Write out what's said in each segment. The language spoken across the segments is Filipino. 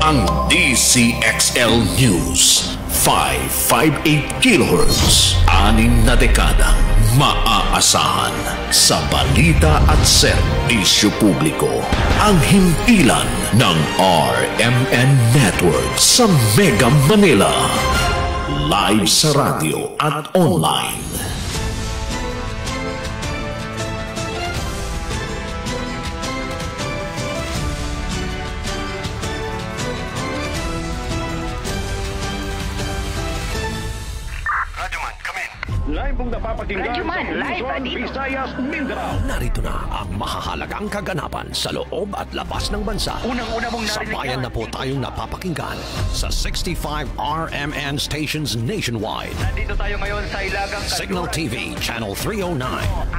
ang DCXL News 558 kHz. 6 na dekadang maaasahan sa balita at serbisyo publiko. Ang himpilan ng RMN Network sa Mega Manila. Live sa radio at online. Live pong napapakinggan Radyo Man, sa live Luzon, dito. Visayas, Mindanao. Narito na ang mahahalagang kaganapan sa loob at labas ng bansa. Unang-una mong narinig Sabayan yan. na po tayong napapakinggan sa 65 RMN stations nationwide. Nandito tayo ngayon sa Ilagang Signal TV Channel 309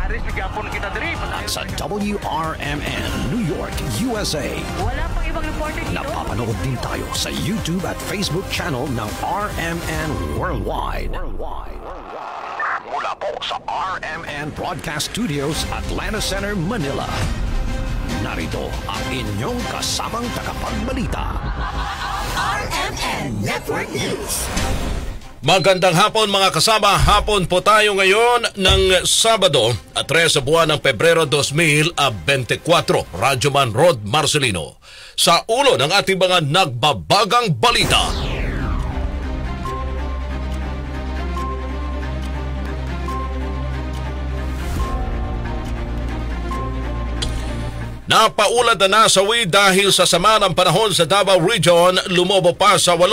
Aris, bigapon kita diri. at sa WRMN New York, USA. Wala pang ibang reporter dito. Napapanood din tayo sa YouTube at Facebook channel ng RMN Worldwide. Mula po sa RMN Broadcast Studios, Atlanta Center, Manila. Narito ang inyong kasamang tagapagbalita. RMN Network News. Magandang hapon mga kasama. Hapon po tayo ngayon ng Sabado at 3 sa buwan ng Pebrero 2024. Radyo Man Rod Marcelino. Sa ulo ng ating mga nagbabagang balita. Napaulad na nasawi dahil sa sama ng panahon sa Davao Region, lumobo pa sa 8.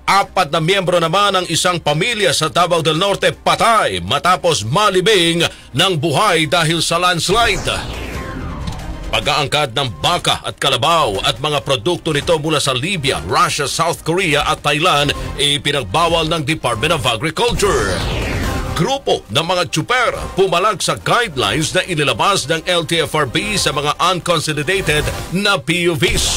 4 na miyembro naman ng isang pamilya sa Davao del Norte patay matapos malibing ng buhay dahil sa landslide. Pag-aangkat ng baka at kalabaw at mga produkto nito mula sa Libya, Russia, South Korea at Thailand ipinagbawal ng Department of Agriculture. Grupo ng mga tsuper pumalag sa guidelines na inilabas ng LTFRB sa mga unconsolidated na PUVs.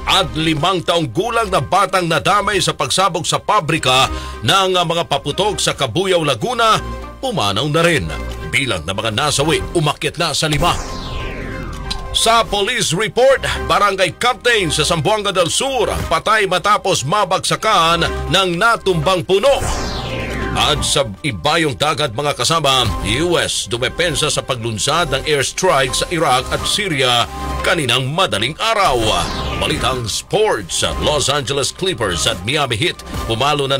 At 5 taong gulang na batang nadamay sa pagsabog sa pabrika ng mga paputok sa Cabuyao, Laguna, umanaw na rin. Bilang ng mga nasawi, umakyat na sa 5. Sa police report, barangay captain sa Zamboanga del Sur patay matapos mabagsakan ng natumbang puno. At sa ibayong dagat mga kasama, US dumepensa sa paglunsad ng airstrike sa Iraq at Syria kaninang madaling araw. Balitang sports, Los Angeles Clippers at Miami Heat panalo na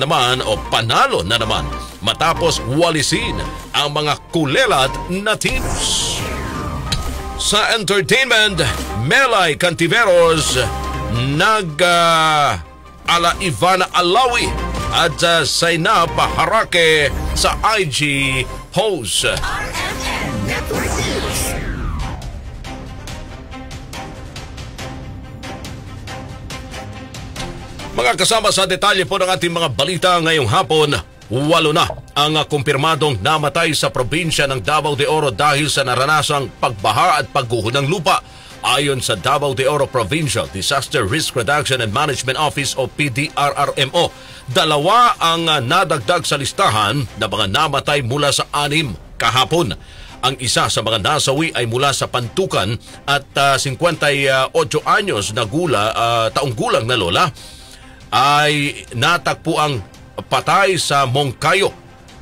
naman matapos walisin ang mga kulelat na teams. Sa entertainment, Melay Cantiveros ala Ivana Alawi at Zainab Harake sa IG host. RMN Network News. Mga kasama sa detalye po ng ating mga balita ngayong hapon, 8 na ang kumpirmadong namatay sa probinsya ng Davao de Oro dahil sa naranasang pagbaha at pagguho ng lupa. Ayon sa Davao de Oro Provincial Disaster Risk Reduction and Management Office o PDRRMO, 2 ang nadagdag sa listahan na mga namatay mula sa 6 kahapon. Ang isa sa mga nasawi ay mula sa Pantukan at 58 anyos na taong gulang na lola ay natagpuang patay sa Mongkayo.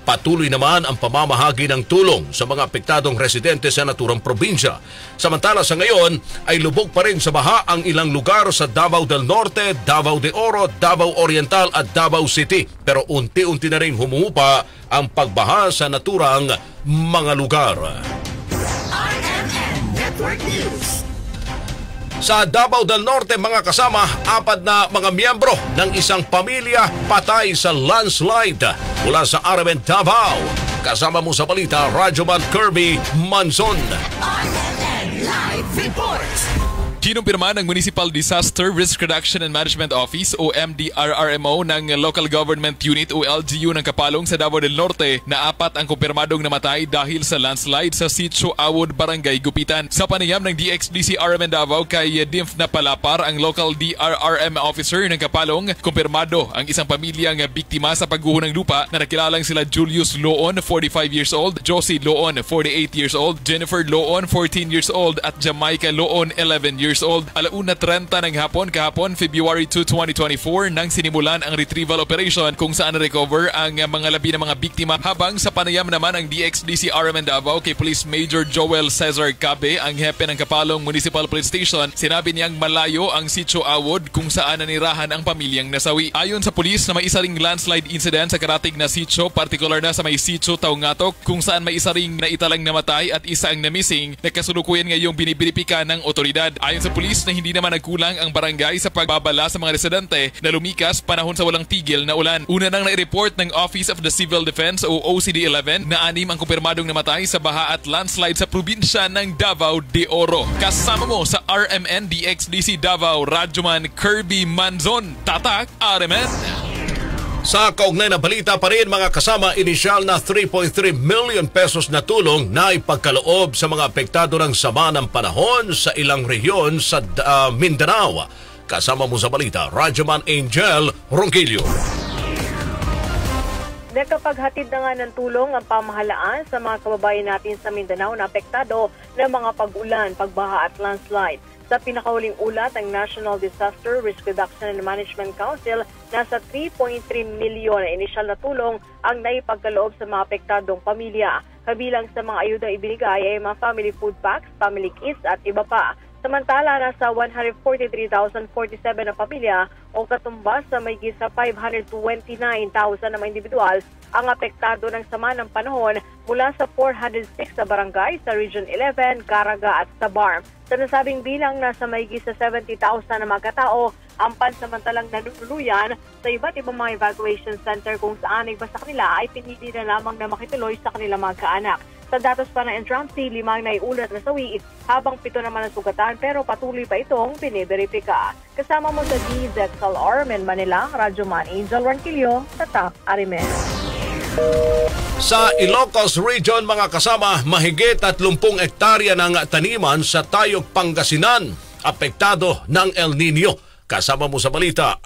Patuloy naman ang pamamahagi ng tulong sa mga apektadong residente sa naturang probinsya. Samantala sa ngayon ay lubog pa rin sa baha ang ilang lugar sa Davao del Norte, Davao de Oro, Davao Oriental at Davao City. Pero unti-unti na rin humuhupa ang pagbaha sa naturang mga lugar. RMN Network News. Sa Davao del Norte mga kasama, 4 na mga miyembro ng isang pamilya patay sa landslide. Mula sa RMN Davao, kasama mo sa balita, Radyo Man Kirby Manzon. RMN Live Reports. Kinumpirma ng Municipal Disaster Risk Reduction and Management Office o MDRRMO ng Local Government Unit o LGU ng Kapalong sa Davao del Norte na 4 ang kumpirmadong namatay dahil sa landslide sa Sitio Awod, Barangay Gupitan. Sa panayam ng DXDC RMN Davao kay Dimf na Palapar, ang local DRRM officer ng Kapalong, kumpirmado ang isang pamilyang biktima sa pagguho ng lupa na nakilalang sila Julius Loon, 45 years old, Josie Loon, 48 years old, Jennifer Loon, 14 years old at Jamaica Loon, 11 years years old. 1:30 ng hapon kahapon, February 2, 2024 nang sinimulan ang retrieval operation kung saan na-recover ang mga labi ng mga biktima, habang sa panayam naman ang DXDC RMN Davao kay Police Major Joel Cesar Cabe, ang hepe ng Kapalong Municipal Police Station. Sinabi niyang malayo ang Sitio Awod kung saan nanirahan ang pamilyang nasawi. Ayon sa pulis na may isa ring landslide incident sa karatig na sitio, partikular na sa may Sitio Taungatok kung saan may isa ring naitalang namatay at isa ang na-missing, na kasalukuyan ngayong binibiripika ng otoridad. Ayon sa pulis na hindi naman nagkulang ang barangay sa pagbabala sa mga residente na lumikas panahon sa walang tigil na ulan. Una nang na-report ng Office of the Civil Defense o OCD-11 na 6 ang kumpirmadong namatay sa baha at landslide sa probinsya ng Davao de Oro. Kasama mo sa RMN DXDC Davao, Radyoman Kirby Manzon. Tatak RMN. Sa kaugnay na balita pa rin mga kasama, inisyal na 3.3 million pesos na tulong na ipagkaloob sa mga apektado ng sama ng panahon sa ilang rehiyon sa Mindanao. Kasama mo sa balita, Radyoman Angel Ronquillo. Nakapaghatid na nga ng tulong ang pamahalaan sa mga kababayan natin sa Mindanao na apektado ng mga pag-ulan, pagbaha at landslide. Sa pinakahuling ulat ng National Disaster Risk Reduction and Management Council, nasa 3.3 milyon na inisyal na tulong ang naipagkaloob sa mga apektadong pamilya. Kabilang sa mga ayuda ibinigay ay mga family food packs, family kits at iba pa. Samantala, nasa 143,047 na pamilya o katumbas sa may gisa 529,000 na mga individual ang apektado ng sama ng panahon mula sa 406 na barangay sa Region 11, Caraga at Sabar. Sa nasabing bilang, nasa may gisa 70,000 na mga katao ang pansamantalang nanunuluyan sa iba't ibang mga evacuation center kung saan iba sa kanila ay pinili na lamang na makituloy sa kanilang mga kaanak. Sa datos pa ng NTRAMC, 5 na iulat na sawi habang 7 naman ang sugatan pero patuloy pa itong biniberipika. Kasama mo sa DZXL RMN Manila, Radyoman Angel Ronquillo, Tatak Arimen. Sa Ilocos Region mga kasama, mahigit 30 hektarya ng taniman sa Tayog, Pangasinan apektado ng El Nino. Kasama mo sa balita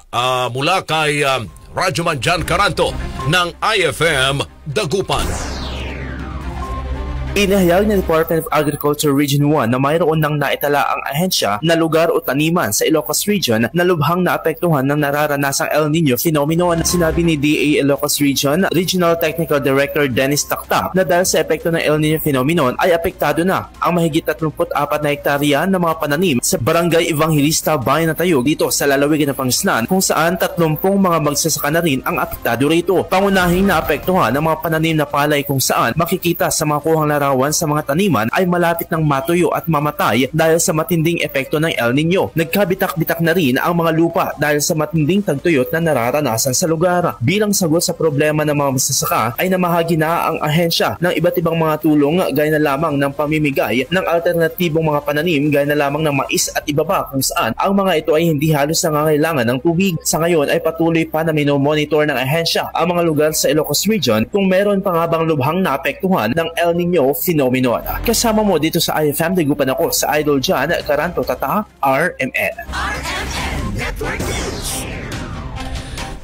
mula kay Radyoman John Caranto ng IFM Dagupan. Inihayag ng Department of Agriculture Region 1 na mayroon nang naitala ang ahensya na lugar o taniman sa Ilocos Region na lubhang naapektuhan ng nararanasang El Nino phenomenon. Sinabi ni DA Ilocos Region Regional Technical Director Dennis Taktak na dahil sa epekto ng El Nino phenomenon ay apektado na ang mahigit 34 na hektarya ng mga pananim sa Barangay Evangelista Bayan ng Tayog dito sa lalawigan ng Pangasinan, kung saan 30 mga magsasaka na rin ang apektado rito. Pangunahing naapektuhan ng mga pananim na palay kung saan makikita sa mga kuhang sa mga taniman ay malapit ng matuyo at mamatay dahil sa matinding epekto ng El Nino. Nagkabitak-bitak na rin ang mga lupa dahil sa matinding tagtuyot na nararanasan sa lugar. Bilang sagot sa problema ng mga magsasaka ay namahagi na ang ahensya ng iba't ibang mga tulong gaya na lamang ng pamimigay ng alternatibong mga pananim gaya na lamang ng mais at iba pa, kung saan ang mga ito ay hindi halos nangangailangan ng tubig. Sa ngayon ay patuloy pa na minomonitor ng ahensya ang mga lugar sa Ilocos Region kung meron pa nga bang lubhang naapektuhan ng El Nino phenomenon. Kasama mo dito sa IFM, Dagupan ako sa Idol John Caranto, Tatak RMN. RMN Network News.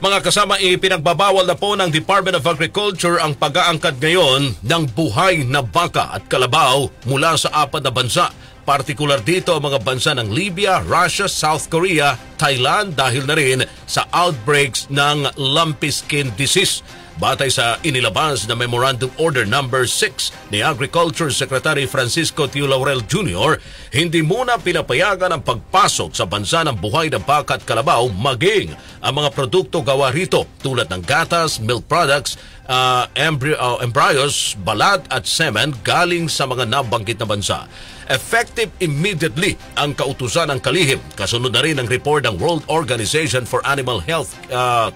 Mga kasama, ipinagbabawal na po ng Department of Agriculture ang pag-aangkat ngayon ng buhay na baka at kalabaw mula sa 4 na bansa. Partikular dito ang mga bansa ng Libya, Russia, South Korea, Thailand dahil na rin sa outbreaks ng lumpy skin disease. Batay sa inilabas na Memorandum Order No. 6 ni Agriculture Secretary Francisco Tio Laurel Jr., hindi muna pinapayagan ang pagpasok sa bansa ng buhay na baka at kalabaw maging ang mga produkto gawa rito tulad ng gatas, milk products, embryos, balat at semen galing sa mga nabanggit na bansa. Effective immediately ang kautusan ng kalihim. Kasunod na rin ang report ng World Organization for Animal Health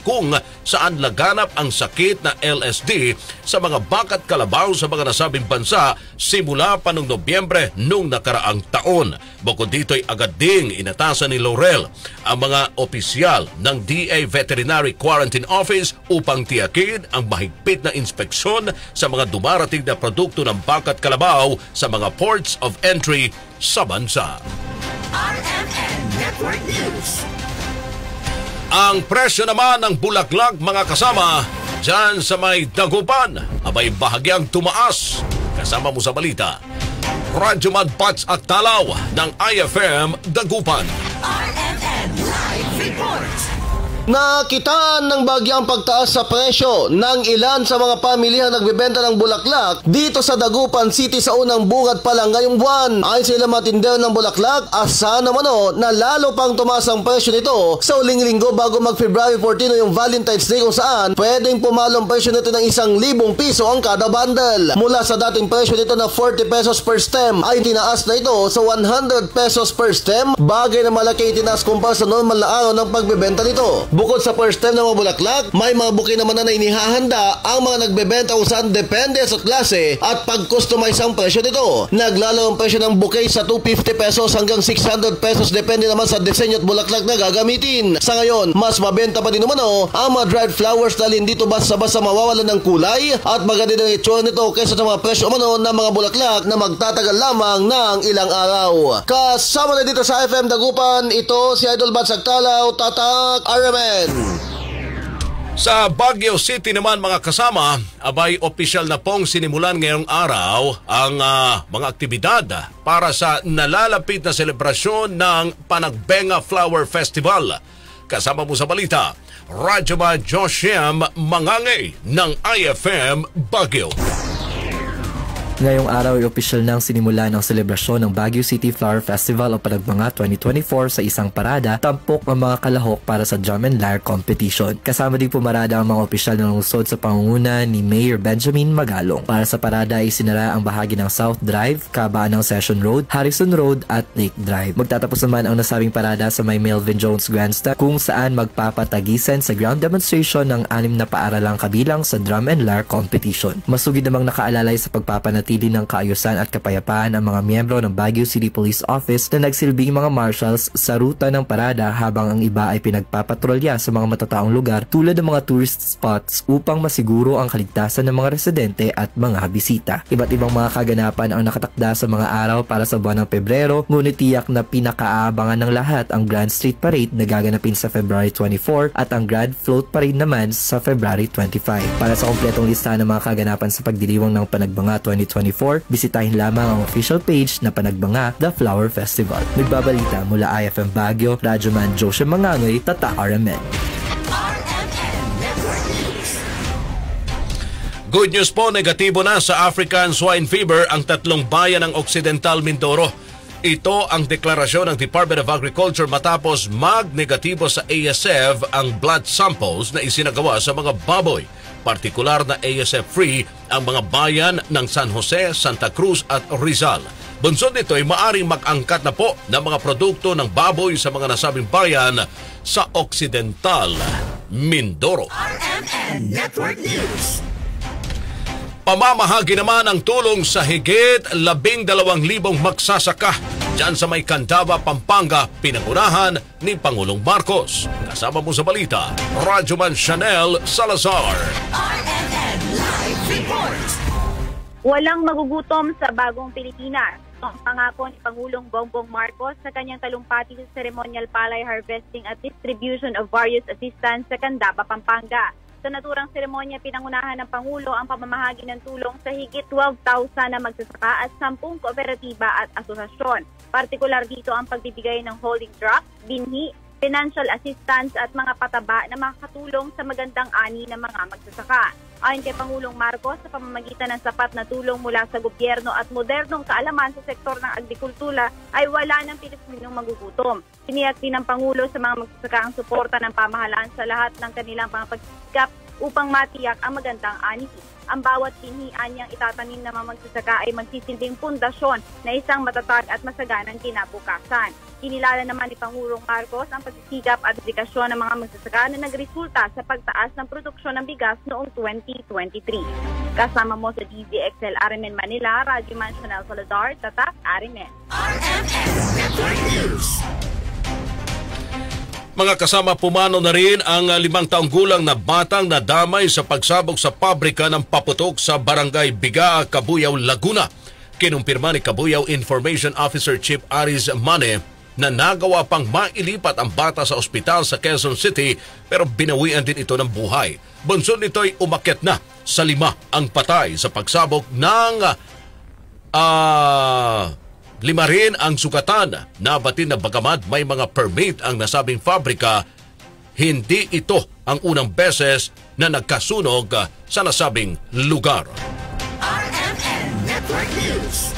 kung saan laganap ang sakit na LSD sa mga baka at kalabaw sa mga nasabing bansa simula pa noong Nobyembre noong nakaraang taon. Bukod dito ay agad ding inatasan ni Laurel ang mga opisyal ng DA Veterinary Quarantine Office upang tiyakin ang mahigpit na inspeksyon sa mga dumarating na produkto ng baka at kalabaw sa mga ports of entry sa bansa. RMN Network News. Ang presyo naman ng bulaklak mga kasama dyan sa may Dagupan abay bahagyang tumaas. Kasama mo sa balita, Radyoman Bats at Talaw ng IFM Dagupan. RMN Live Report. Nakitaan ng bagyang pagtaas sa presyo ng ilan sa mga pamilihang nagbebenta ng bulaklak dito sa Dagupan City sa unang bungad pa lang ngayong buwan. Ayon sa ilang matindero ng bulaklak, asa naman na lalo pang tumaas ang presyo nito sa uling linggo bago mag-February 14 yung Valentine's Day kung saan pwedeng pumalo ang presyo nito ng 1,000 piso ang kada bundle. Mula sa dating presyo nito na 40 pesos per stem ay tinaas na ito sa 100 pesos per stem, bagay na malaki itinaas kumpara sa normal na araw ng pagbebenta nito. Bukod sa first time ng mga bulaklak, may mga buki naman na inihahanda ang mga nagbebenta kung saan depende sa klase at pag-customize ang presyo nito. Naglalaro ang presyo ng bouquet sa 250 pesos hanggang 600 pesos depende naman sa disenyo at bulaklak na gagamitin. Sa ngayon, mas mabenta pa din naman ang mga dried flowers dahil hindi ito basta-basta mawawalan ng kulay at maganda din ang itsura nito kaysa sa mga presyo ng mga bulaklak na magtatagal lamang ng ilang araw. Kasama na dito sa FM Dagupan, ito si Idol Bats Talaw, Tatak RMN. Sa Baguio City naman mga kasama, abay opisyal na pong sinimulan ngayong araw ang mga aktibidad para sa nalalapit na selebrasyon ng Panagbenga Flower Festival. Kasama mo sa balita, Radyoman Josiem Mangangay ng IFM Baguio. Ngayong araw ay opisyal nang sinimula ng selebrasyon ng Baguio City Flower Festival o Panagbenga 2024 sa isang parada, tampok ang mga kalahok para sa drum and lyre competition. Kasama din pumarada ang mga opisyal na lungsod sa pangunguna ni Mayor Benjamin Magalong. Para sa parada ay sinara ang bahagi ng South Drive, kabaan ng Session Road, Harrison Road at Lake Drive. Magtatapos naman ang nasabing parada sa may Melvin Jones Grandstand kung saan magpapatagisan sa ground demonstration ng 6 na paaralang kabilang sa drum and lyre competition. Masugid namang nakaalalay sa pagpapanatili ng kaayusan at kapayapaan ang mga miyembro ng Baguio City Police Office na nagsilbing mga marshals sa ruta ng parada habang ang iba ay pinagpapatrolya sa mga matataong lugar tulad ng mga tourist spots upang masiguro ang kaligtasan ng mga residente at mga bisita. Iba't ibang mga kaganapan ang nakatakda sa mga araw para sa buwan ng Pebrero, ngunit tiyak na pinakaabangan ng lahat ang Grand Street Parade na gaganapin sa February 24 at ang Grand Float Parade naman sa February 25. Para sa kompletong listahan ng mga kaganapan sa pagdiriwang ng Panagbenga 2024, bisitahin lamang ang official page na Panagbenga The Flower Festival. Nagbabalita mula IFM Baguio, Radyoman Josiem Mangangay, Tatak RMN. Good news po, negatibo na sa African Swine Fever ang 3 bayan ng Occidental Mindoro. Ito ang deklarasyon ng Department of Agriculture matapos mag-negatibo sa ASF ang blood samples na isinagawa sa mga baboy. Partikular na ASF-free ang mga bayan ng San Jose, Santa Cruz at Rizal. Bunsod nito ay maaring mag-angkat na po ng mga produkto ng baboy sa mga nasabing bayan sa Occidental Mindoro. RMN Network News. Pamamahagi naman ang tulong sa higit 12,000 magsasaka dyan sa may Candaba, Pampanga, pinangunahan ni Pangulong Marcos. Kasama mo sa balita, Radyoman Chanel Salazar. RMN Live Report. Walang magugutom sa bagong Pilipinas. Ang pangako ni Pangulong Bongbong Marcos sa kanyang talumpati sa ceremonial palay harvesting at distribution of various assistance sa Candaba, Pampanga. Sa naturang seremonya, pinangunahan ng Pangulo ang pamamahagi ng tulong sa higit 12,000 na magsasaka at 10 kooperatiba at asosasyon. Partikular dito ang pagbibigay ng holding truck, binhi, financial assistance at mga pataba na makakatulong sa magandang ani ng mga magsasaka. Ayon kay Pangulong Marcos, sa pamamagitan ng sapat na tulong mula sa gobyerno at modernong kaalaman sa sektor ng agrikultura ay wala ng Pilipinong magugutom. Tiniyak din ng Pangulo sa mga magsasaka ang suporta ng pamahalaan sa lahat ng kanilang mga pagsisikap upang matiyak ang magandang ani. Ang bawat pinhian niyang itatanim ng mga magsasaka ay magsisilbing pundasyon na isang matatag at masaganang kinabukasan. Kinilala naman ni Pangulong Marcos ang pagsisikap at dedikasyon ng mga magsasaka na nagresulta sa pagtaas ng produksyon ng bigas noong 2023. Kasama mo sa DZXL RMN Manila, Radyoman Chanel Salazar, Tatak RMN. RMN Network News. Mga kasama, pumano na rin ang 5 taong gulang na batang nadamay sa pagsabog sa pabrika ng paputok sa Barangay Bigaa, Cabuyao, Laguna. Kinumpirma ni Cabuyao Information Officer Chief Aris Mane na nagawa pang mailipat ang bata sa ospital sa Quezon City pero binawian din ito ng buhay. Bunsod nito'y umakyat na sa 5 ang patay sa pagsabog ng Lima rin ang sugatan na batid na bagamat may mga permit ang nasabing fabrika, hindi ito ang unang beses na nagkasunog sa nasabing lugar. RMN Network News.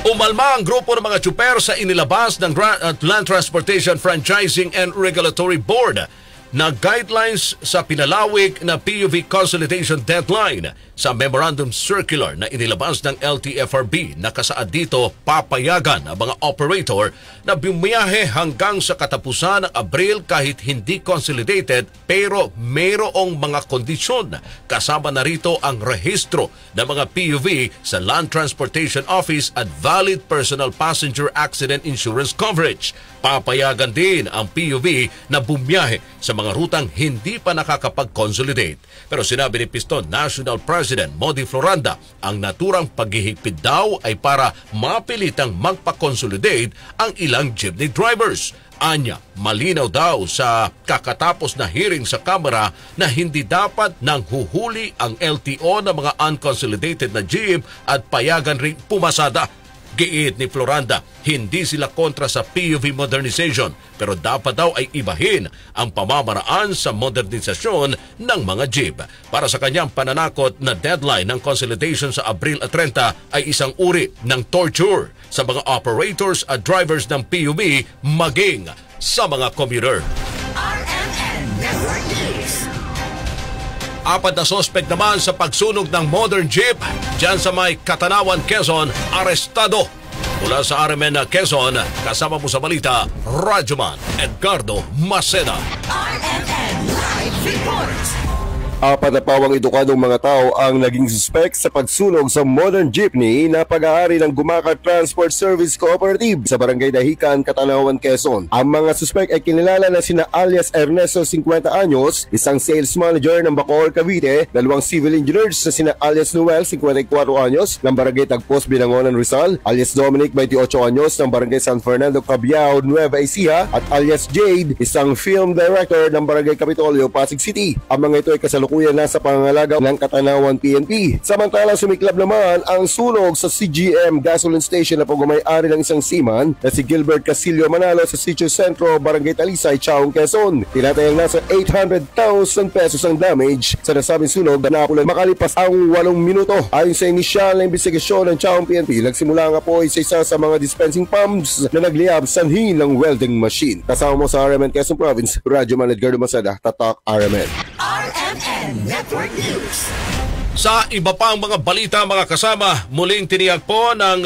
Umalma ang grupo ng mga tsuper sa inilabas ng Land Transportation Franchising and Regulatory Board na guidelines sa pinalawig na PUV consolidation deadline sa Memorandum Circular na inilabas ng LTFRB. Nakasaad dito papayagan ang mga operator na bumiyahe hanggang sa katapusan ng Abril kahit hindi consolidated pero mayroong mga kondisyon. Kasama na rito ang rehistro ng mga PUV sa Land Transportation Office at valid personal passenger accident insurance coverage. Papayagan din ang PUV na bumiyahe sa mga rutang hindi pa nakakapag-consolidate. Pero sinabi ni Piston National President Modi Floranda, ang naturang paghihigpit daw ay para mapilitang magpa-consolidate ang ilang jeepney drivers. Anya, malinaw daw sa kakatapos na hearing sa Kamara na hindi dapat nang huhuli ang LTO ng mga unconsolidated na jeep at payagan ring pumasada. Giit ni Floranda, hindi sila kontra sa PUV modernization pero dapat daw ay ibahin ang pamamaraan sa modernisasyon ng mga jeep. Para sa kanyang pananakot na deadline ng consolidation sa Abril 30 ay isang uri ng torture sa mga operators at drivers ng PUV maging sa mga commuter. RMN Network News. 4 na sospek naman sa pagsunog ng modern jeep dyan sa may Katanawan, Quezon, arestado. Mula sa RMN Quezon, kasama mo sa balita, Radyoman Edgardo Maceda. RMN Live Report. 4 na pawang edukadong mga tao ang naging suspect sa pagsunog sa modern jeepney na pag-aari ng Gumaca Transport Service Cooperative sa Barangay Dahican, Katanawan, Quezon. Ang mga suspect ay kinilala na sina alias Ernesto 50 anyos, isang sales manager ng Bacoor, Cavite, 2 civil engineers na sina alias Noel 54 anyos ng Barangay Tagpos, Binangonan, Rizal, alias Dominic 28 anyos ng Barangay San Fernando, Cabiao, Nueva Ecija at alias Jade, isang film director ng Barangay Capitolio, Pasig City. Ang mga ito ay kasalukuyan nasa pangangalaga ng Katanawan PNP. Samantala, sumiklab naman ang sunog sa CGM gasoline station na pagmamay-ari ng isang seaman na si Gilbert Casillo Manalo sa Sitio Centro, Barangay Talisay, Chaong, Quezon. Tinatayang nasa 800,000 pesos ang damage sa nasabing sunog na napulan makalipas ang 8 minuto. Ayon sa inisyal na investigasyon ng Chaong PNP, nagsimula nga po sa isa sa mga dispensing pumps na nagliyab sanhi ng welding machine. Kasama mo sa RMN Quezon Province, Radyoman Edgardo Maceda, Tatak RMN. RMN Network News. Sa iba pang mga balita, mga kasama, muling tiniyak po ng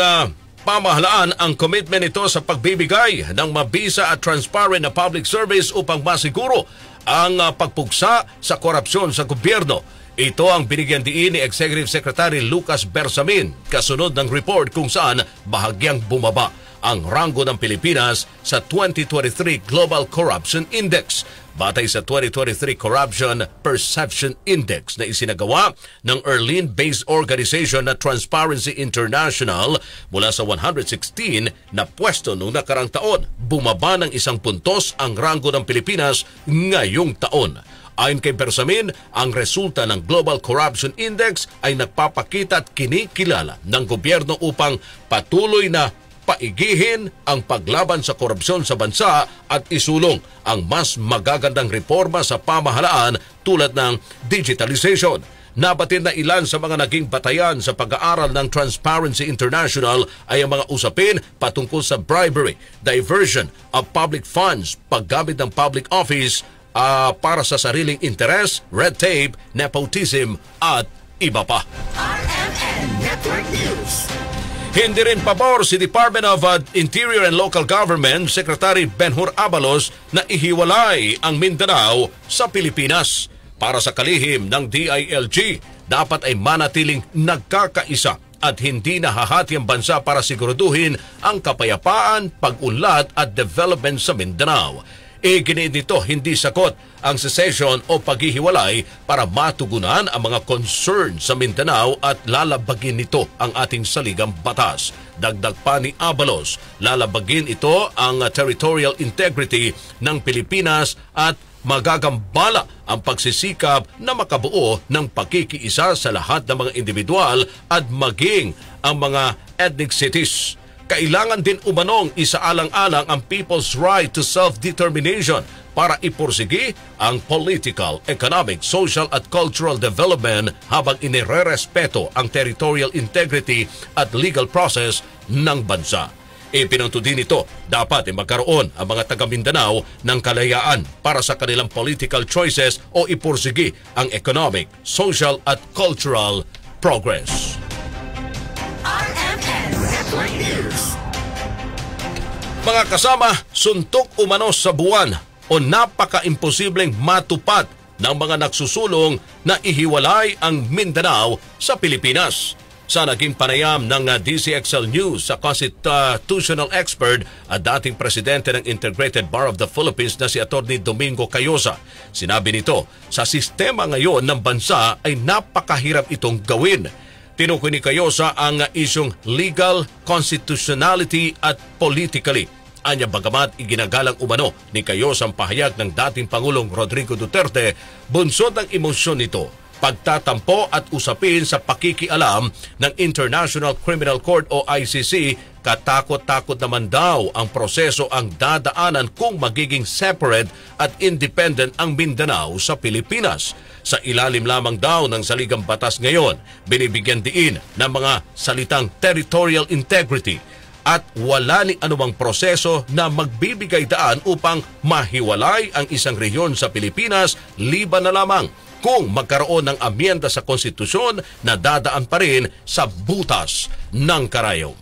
pamahalaan ang commitment nito sa pagbibigay ng mabisa at transparent na public service upang masiguro ang pagpugsa sa korupsyon sa gobyerno. Ito ang binigyan diin ni Executive Secretary Lucas Bersamin kasunod ng report kung saan bahagyang bumaba ang ranggo ng Pilipinas sa 2023 Global Corruption Index. Batay sa 2023 Corruption Perception Index na isinagawa ng Erlin-based organization na Transparency International, mula sa 116 na pwesto noong nakarang taon, bumaba ng 1 puntos ang ranggo ng Pilipinas ngayong taon. Ayon kay Bersamin, ang resulta ng Global Corruption Index ay nagpapakita at kinikilala ng gobyerno upang patuloy na paigihin ang paglaban sa korupsyon sa bansa at isulong ang mas magagandang reforma sa pamahalaan tulad ng digitalization. Nabatid na ilan sa mga naging batayan sa pag-aaral ng Transparency International ay ang mga usapin patungkol sa bribery, diversion of public funds, paggamit ng public office para sa sariling interes, red tape, nepotism at iba pa. RMN Network News. Hindi rin pabor si Department of Interior and Local Government Secretary Benhur Abalos na ihiwalay ang Mindanao sa Pilipinas. Para sa kalihim ng DILG, dapat ay manatiling nagkakaisa at hindi nahahati ang bansa para siguraduhin ang kapayapaan, pag-unlad at development sa Mindanao. Iginiit nito hindi sakot ang secession o paghihiwalay para matugunan ang mga concern sa Mindanao at lalabagin nito ang ating saligang batas. Dagdag pa ni Abalos, lalabagin ito ang territorial integrity ng Pilipinas at magagambala ang pagsisikap na makabuo ng pagkikiisa sa lahat ng mga individual at maging ang mga ethnic cities. Kailangan din umanong isaalang-alang ang people's right to self-determination para ipursigi ang political, economic, social at cultural development habang inirerespeto ang territorial integrity at legal process ng bansa. Ipinunto din ito, dapat magkaroon ang mga taga-Mindanao ng kalayaan para sa kanilang political choices o ipursigi ang economic, social at cultural progress. RMN Network News. Mga kasama, suntok umano sa buwan o napaka-imposibleng matupad ng mga nagsusulong na ihiwalay ang Mindanao sa Pilipinas. Sa naging panayam ng DCXL News sa constitutional expert at dating presidente ng Integrated Bar of the Philippines na si Atty. Domingo Cayosa, sinabi nito, sa sistema ngayon ng bansa ay napakahirap itong gawin. Tinukoy ni Cayosa ang isyong legal, constitutionality at politically. Anya bagamat iginagalang umano ni Cayosa ang pahayag ng dating Pangulong Rodrigo Duterte, bunsod ng emosyon nito, pagtatampo at usapin sa pakikialam ng International Criminal Court o ICC, katakot-takot naman daw ang proseso ang dadaanan kung magiging separate at independent ang Mindanao sa Pilipinas. Sa ilalim lamang daw ng saligang batas ngayon, binibigyan diin ng mga salitang territorial integrity at wala ni anumang proseso na magbibigay daan upang mahiwalay ang isang rehiyon sa Pilipinas, liban na lamang kung magkaroon ng amyenda sa konstitusyon na dadaan pa rin sa butas ng karayom.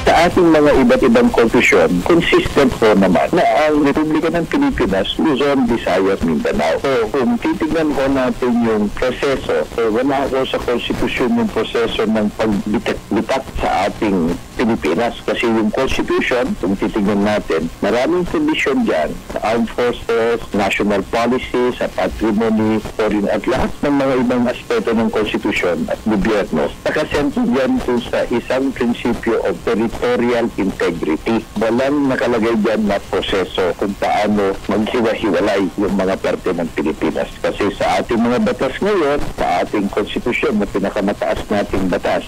Sa ating mga iba't ibang konstitusyon, consistent po naman na ang Republika ng Pilipinas, Luzon, Visayas, Mindanao. So kung titignan ko natin yung proseso, wala ko sa konstitusyon yung proseso ng pagbitak sa ating Pilipinas. Kasi yung constitution, kung titignan natin, maraming provision dyan sa armed forces, national policy, sa patrimony, foreign at lahat ng mga ibang aspeto ng constitution at gobyerno. Nakasentro dyan kung sa isang prinsipyo of territorial integrity. Walang nakalagay dyan na proseso kung paano maghiwa-hiwalay yung mga parte ng Pilipinas. Kasi sa ating mga batas ngayon, sa ating constitution na pinakamataas nating batas,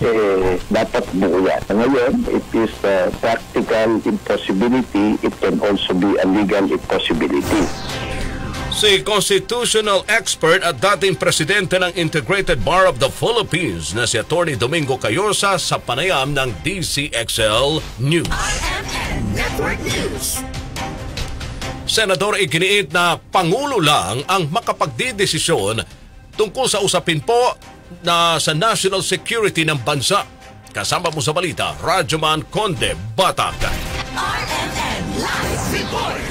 dapat buo yan. Ngayon, it is a practical impossibility. It can also be a legal impossibility. Si constitutional expert at dating presidente ng Integrated Bar of the Philippines na si Atty. Domingo Cayosa sa panayam ng DCXL News. RMN Network News. Senador iginiit na Pangulo lang ang makapagdidesisyon tungkol sa usapin po na sa national security ng bansa. Kasama mo sa balita, Radyoman Conde Batak. RMN Live Report.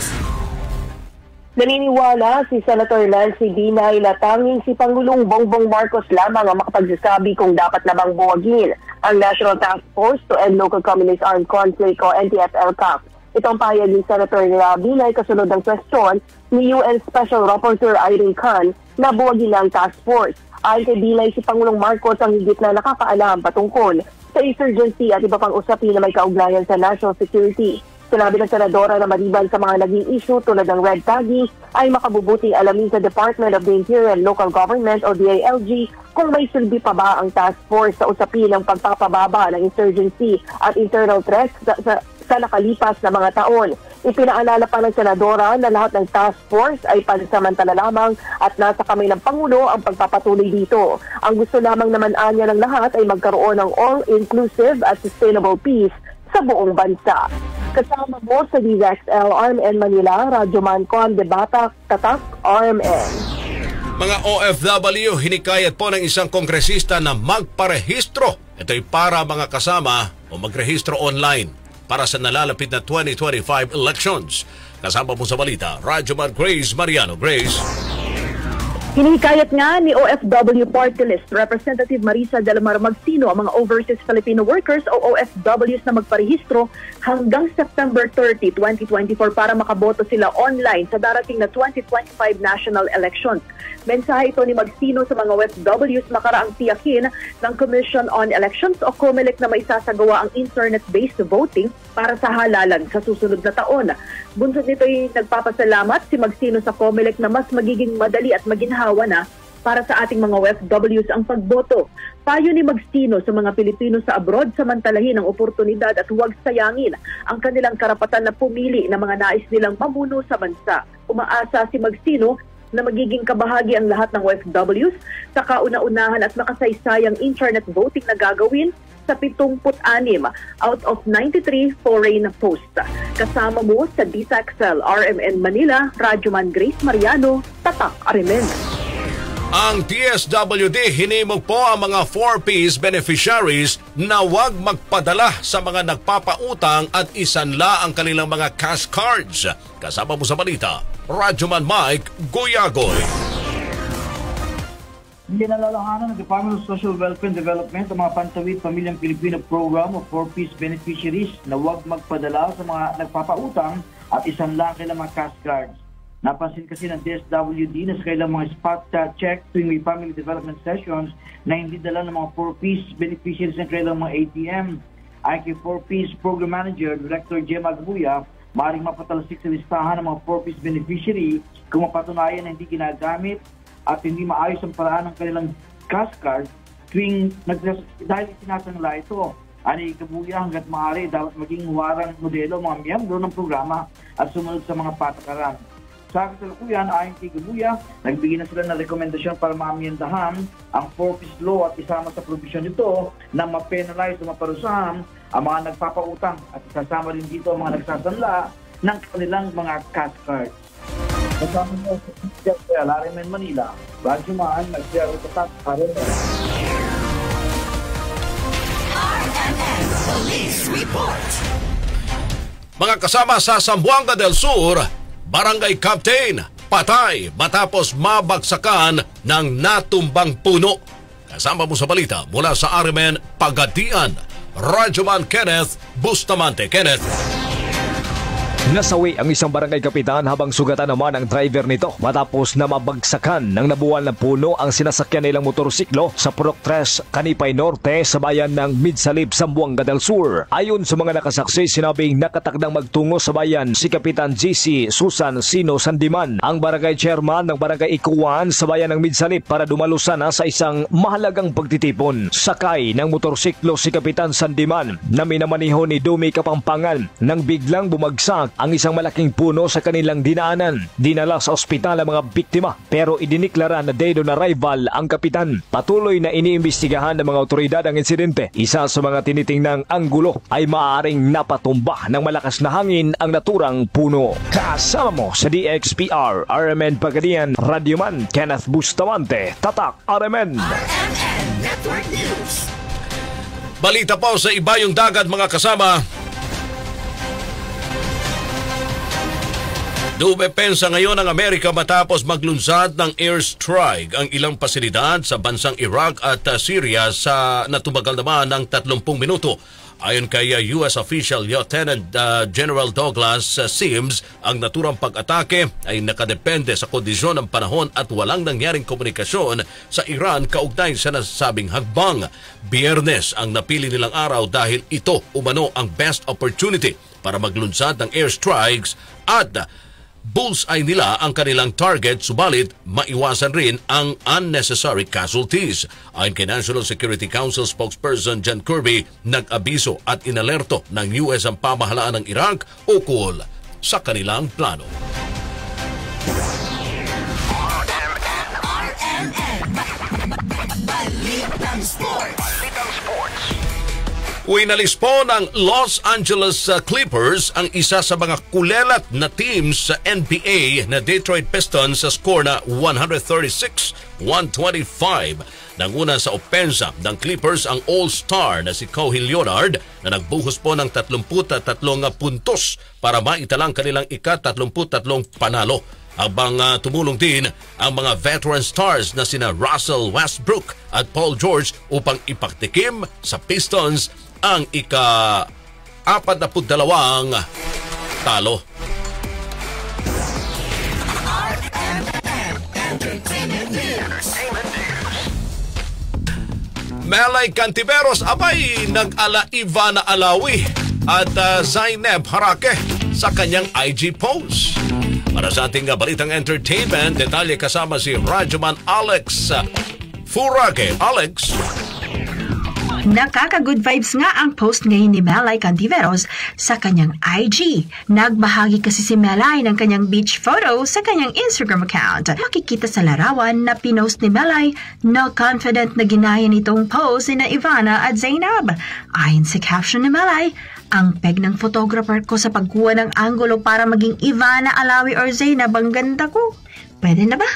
Naniniwala si Senator Nancy Binay na tanging si Pangulong Bongbong Marcos lamang ang makapagsasabi kung dapat namang buwagin ang National Task Force to End Local Communist Armed Conflict o NTF-ELCAC. Itong pahayag ni Senator Binay kasunod ng kwestiyon ni UN Special Rapporteur Irene Khan na buwagin ang task force. Ayon kay Binay, si Pangulong Marcos ang higit na nakakaalam patungkol sa insurgency at iba pang usapin na may kaugnayan sa national security. Sinabi ng Senadora na maliban sa mga naging issue tulad ng red tagging ay makabubuting alamin sa Department of the Interior and Local Government o DILG kung may silbi pa ba ang task force sa usapin ng pagpapababa ng insurgency at internal threats sa nakalipas na mga taon. Ipinaalala pa ng Senadora na lahat ng task force ay pansamantala lamang at nasa kamay ng Pangulo ang pagpapatuloy dito. Ang gusto lamang naman anya ng lahat ay magkaroon ng all-inclusive at sustainable peace sa buong bansa. Kasama mo sa DZXL RMN Manila, Radyoman Conde Batak, Tatak, RMN. Mga OFW, hinikayat po ng isang kongresista na magparehistro. Ito'y para mga kasama o magrehistro online para sa nalalapit na 2025 elections. Kasama mo sa balita, Radyoman Grace Mariano. Grace. Hinihikayat nga ni OFW Party List Representative Marisa Del Mar Magsino ang mga overseas Filipino workers o OFWs na magparehistro hanggang September 30, 2024 para makaboto sila online sa darating na 2025 national elections. Mensahe ito ni Magsino sa mga OFWs makaraang tiyakin ng Commission on Elections o COMELEC na may sasagawa ang internet-based voting para sa halalan sa susunod na taon. Bunsod nito ay nagpapasalamat si Magsino sa COMELEC na mas magiging madali at maginhawa na para sa ating mga OFWs ang pagboto. Payo ni Magstino sa mga Pilipino sa abroad, samantalahin ang oportunidad at huwag sayangin ang kanilang karapatan na pumili ng mga nais nilang mamuno sa bansa. Umaasa si Magstino na magiging kabahagi ang lahat ng OFWs sa kauna-unahan at makasaysayang internet voting na gagawin sa 76 out of 93 foreign posts. Kasama mo sa DSAXL RMN Manila, Radyoman Grace Mariano, Tatak Arimen. Ang DSWD hinimok po ang mga 4Ps beneficiaries na huwag magpadala sa mga nagpapautang at isanla ang kanilang mga cash cards. Kasama mo sa balita, Radyoman Mike Goyagoy. Hindi nalalahanan ng Department of Social Welfare and Development ang mga Pantawid Pamilyang Pilipino Program o 4Ps beneficiaries na huwag magpadala sa mga nagpapautang at isanla ang kanilang mga cash cards. Napansin kasi ng DSWD na sa kailang mga spot check tuwing may family development sessions na hindi dala ng mga 4Ps beneficiaries ng kailang mga ATM. Ayon kay 4Ps Program Manager, Director Gemma Gabuya, maaaring mapatalsik sa listahan ng mga 4Ps beneficiary kung mapatunayan na hindi ginagamit at hindi maayos ang paraan ng kanilang cash card tuwing dahil sinasangla ito. Ani Gabuya, hanggat maaari dapat maging huwarang modelo mga miyembro ng programa at sumunod sa mga patakaran. Sa kasalukuyan, ayon kay Gabuya, nagbigay na sila ng rekomendasyon para maamyendahan ang 4Ps law at isama sa provision nito na ma-penalize o maparusahan ang mga nagpapautang at isasama rin dito ang mga nagsasanla ng kanilang mga cash cards. Kasama mo sa Larimen, Manila, Radyoman, nag-share ito sa RMN. RMN Police Report. Mga kasama sa Zamboanga del Sur, Barangay Captain, patay matapos mabagsakan ng natumbang puno. Kasama mo sa balita mula sa RMN Pagadian, Radyoman Kenneth Bustamante. Kenneth. Nasawi ang isang barangay kapitan habang sugatan naman ang driver nito matapos na mabagsakan ng nabuwal na puno ang sinasakyan nilang motorsiklo sa Purok 3, Kanipay Norte sa bayan ng Midsalib, Zamboanga del Sur. Ayon sa mga nakasaksi, sinabing nakatakdang magtungo sa bayan si Kapitan GC Susan Sino Sandiman, ang barangay chairman ng barangay Ikuwan sa bayan ng Midsalib, para dumalo sana sa isang mahalagang pagtitipon. Sakay ng motorsiklo si Kapitan Sandiman na minamaniho ni Dumi Kapampangan nang biglang bumagsak ang isang malaking puno sa kanilang dinaanan. Dinala sa ospital ang mga biktima pero idiniklara na dead on arrival ang kapitan. Patuloy na iniimbestigahan ng mga otoridad ang insidente. Isa sa mga tinitingnang anggulo ay maaaring napatumba ng malakas na hangin ang naturang puno. Kasama mo sa DXPR RMN Pagadian, Radyoman Kenneth Bustamante, Tatak RMN. RMN Network News. Balita po sa Ibayong Dagat, mga kasama. Dumepensa ngayon ang Amerika matapos maglunsad ng airstrike ang ilang pasilidad sa bansang Iraq at Syria sa natumagal naman ng 30 minuto. Ayon kay U.S. official Lieutenant General Douglas Sims, ang naturang pag-atake ay nakadepende sa kondisyon ng panahon at walang nangyaring komunikasyon sa Iran kaugnay sa nasabing hagbang. Biyernes ang napili nilang araw dahil ito umano ang best opportunity para maglunsad ng airstrikes at bullseye nila ang kanilang target, subalit maiwasan rin ang unnecessary casualties. Ayon kay National Security Council spokesperson John Kirby, nag-abiso at inalerto ng US ang pamahalaan ng Iraq ukol sa kanilang plano. Balitang Sports. Winalis po ng Los Angeles Clippers ang isa sa mga kulelat na teams sa NBA na Detroit Pistons sa score na 136-125. Nanguna sa opensa ng Clippers ang All-Star na si Kawhi Leonard na nagbuhos po ng 33 puntos para maitalang kanilang ika-33 panalo. Habang tumulong din ang mga veteran stars na sina Russell Westbrook at Paul George upang ipagtikim sa Pistons ang ika-42 talo. Melay Cantiveros abay nag-alaiva na alawi at Zainab Harake sa kanyang IG post. Para sa ating balitang entertainment, detalye kasama si Radyoman Alex Furake. Alex? Nakaka-good vibes nga ang post ngayon ni Melay Cantiveros sa kanyang IG. Nagbahagi kasi si Melay ng kanyang beach photo sa kanyang Instagram account. Makikita sa larawan na pinost ni Melay na confident na ginaya nitong post ni Ivana at Zainab. Ayon sa caption ni Melay, ang peg ng photographer ko sa pagkuha ng angulo para maging Ivana, Alawi or Zainab ang ganda ko. Pwede na ba?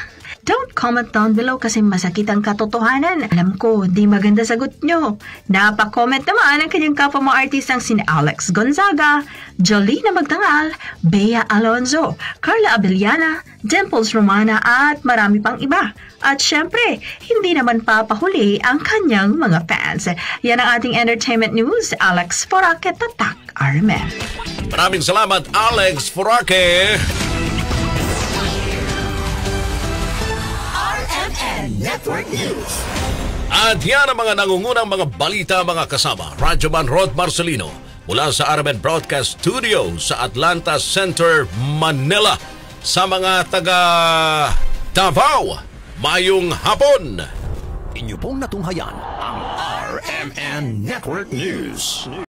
Don't comment down below kasi masakit ang katotohanan. Alam ko, di maganda sagot nyo. Napa-comment naman ang kanyang kapwa mga artistang sina Alex Gonzaga, Jolina Magdangal, Bea Alonzo, Carla Abellana, Dimples Romana at marami pang iba. At syempre, hindi naman papahuli ang kanyang mga fans. Yan ang ating entertainment news. Alex Furake, Tatak, RMN. Maraming salamat, Alex Furake. Network News. At yan ang mga nangungunang mga balita, mga kasama. Radyoman Rod Marcelino mula sa RMN Broadcast Studio sa Atlanta Center, Manila. Sa mga taga Davao, mayong hapon. Inyo pong natunghayan ang RMN Network News.